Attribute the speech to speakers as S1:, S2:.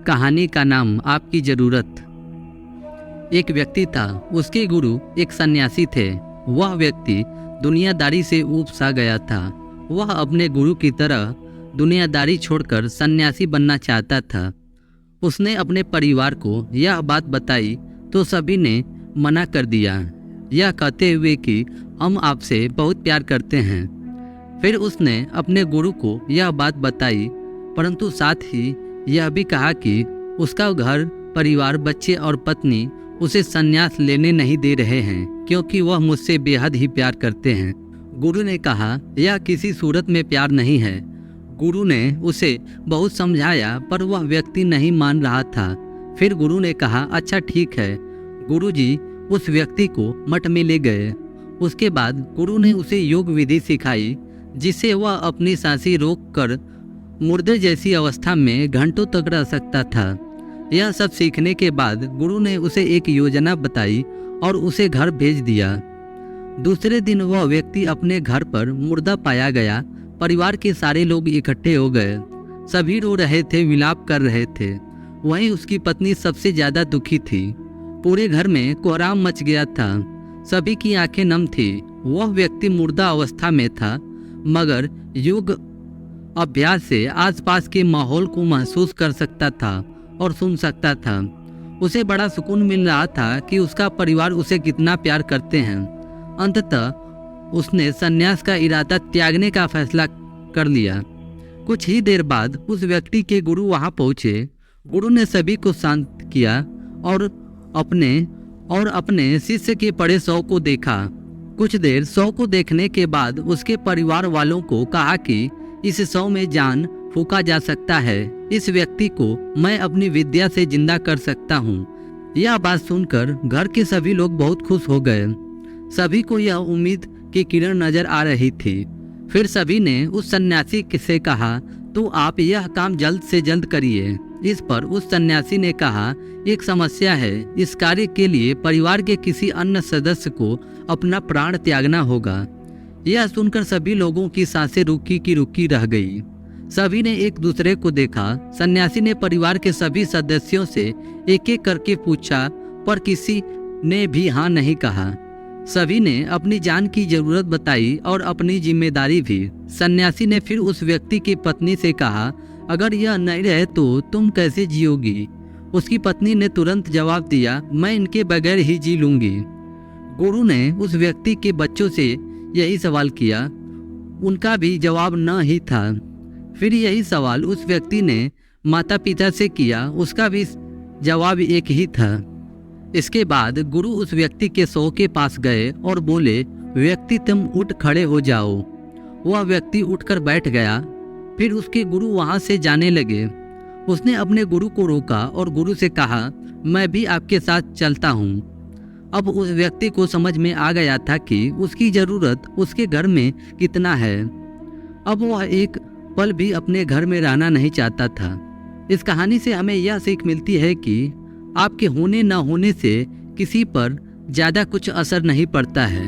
S1: कहानी का नाम आपकी ज़रूरत। एक व्यक्ति था, उसके गुरु एक सन्यासी थे। वह व्यक्ति दुनियादारी से ऊब सा गया था। वह अपने गुरु की तरह दुनियादारी छोड़कर सन्यासी बनना चाहता था। उसने अपने परिवार को यह बात बताई तो सभी ने मना कर दिया, यह कहते हुए कि हम आपसे बहुत प्यार करते हैं। फिर उसने अपने गुरु को यह बात बताई, परंतु साथ ही यह भी कहा कि उसका घर परिवार, बच्चे और पत्नी उसे संन्यास लेने नहीं दे रहे हैं, क्योंकि वह मुझसे बेहद ही प्यार करते हैं। गुरु ने कहा, यह किसी सूरत में प्यार नहीं है। गुरु ने उसे बहुत समझाया, पर वह व्यक्ति नहीं मान रहा था। फिर गुरु ने कहा, अच्छा ठीक है। गुरुजी उस व्यक्ति को मठ में ले गए। उसके बाद गुरु ने उसे योग विधि सिखाई, जिससे वह अपनी सांसें रोक कर मुर्दे जैसी अवस्था में घंटों तक रह सकता था। यह सब सीखने के बाद गुरु ने उसे एक योजना बताई और उसे घर भेज दिया। दूसरे दिन वह व्यक्ति अपने घर पर मुर्दा पाया गया। परिवार के सारे लोग इकट्ठे हो गए। सभी रो रहे थे, विलाप कर रहे थे। वहीं उसकी पत्नी सबसे ज्यादा दुखी थी। पूरे घर में कोहराम मच गया था। सभी की आंखें नम थी। वह व्यक्ति मुर्दा अवस्था में था, मगर योग अभ्यास से आसपास के माहौल को महसूस कर सकता था और सुन सकता था। उसे बड़ा सुकून मिल रहा था कि उसका परिवार उसे कितना प्यार करते हैं। अंततः उसने संन्यास का इरादा त्यागने का फैसला कर लिया। कुछ ही देर बाद उस व्यक्ति के गुरु वहां पहुंचे। गुरु ने सभी को शांत किया और अपने शिष्य के पड़े शव को देखा। कुछ देर शव को देखने के बाद उसके परिवार वालों को कहा कि इस शव में जान फूंका जा सकता है। इस व्यक्ति को मैं अपनी विद्या से जिंदा कर सकता हूँ। यह बात सुनकर घर के सभी लोग बहुत खुश हो गए। सभी को यह उम्मीद की किरण नजर आ रही थी। फिर सभी ने उस सन्यासी से कहा, तो आप यह काम जल्द से जल्द करिए। इस पर उस सन्यासी ने कहा, एक समस्या है। इस कार्य के लिए परिवार के किसी अन्य सदस्य को अपना प्राण त्यागना होगा। यह सुनकर सभी लोगों की सांसें रुकी की रुकी रह गई। सभी ने एक दूसरे को देखा। सन्यासी ने परिवार के सभी सदस्यों से एक एक करके पूछा, पर किसी ने भी हाँ नहीं कहा। सभी ने अपनी जान की जरूरत बताई और अपनी जिम्मेदारी भी। सन्यासी ने फिर उस व्यक्ति की पत्नी से कहा, अगर यह नहीं रहे तो तुम कैसे जियोगी? उसकी पत्नी ने तुरंत जवाब दिया, मैं इनके बगैर ही जी लूंगी। गुरु ने उस व्यक्ति के बच्चों से यही सवाल किया। उनका भी जवाब न ही था। फिर यही सवाल उस व्यक्ति ने माता पिता से किया। उसका भी जवाब एक ही था। इसके बाद गुरु उस व्यक्ति के शव के पास गए और बोले, व्यक्ति तुम उठ खड़े हो जाओ। वह व्यक्ति उठकर बैठ गया। फिर उसके गुरु वहां से जाने लगे। उसने अपने गुरु को रोका और गुरु से कहा, मैं भी आपके साथ चलता हूँ। अब उस व्यक्ति को समझ में आ गया था कि उसकी जरूरत उसके घर में कितना है। अब वह एक पल भी अपने घर में रहना नहीं चाहता था। इस कहानी से हमें यह सीख मिलती है कि आपके होने न होने से किसी पर ज़्यादा कुछ असर नहीं पड़ता है।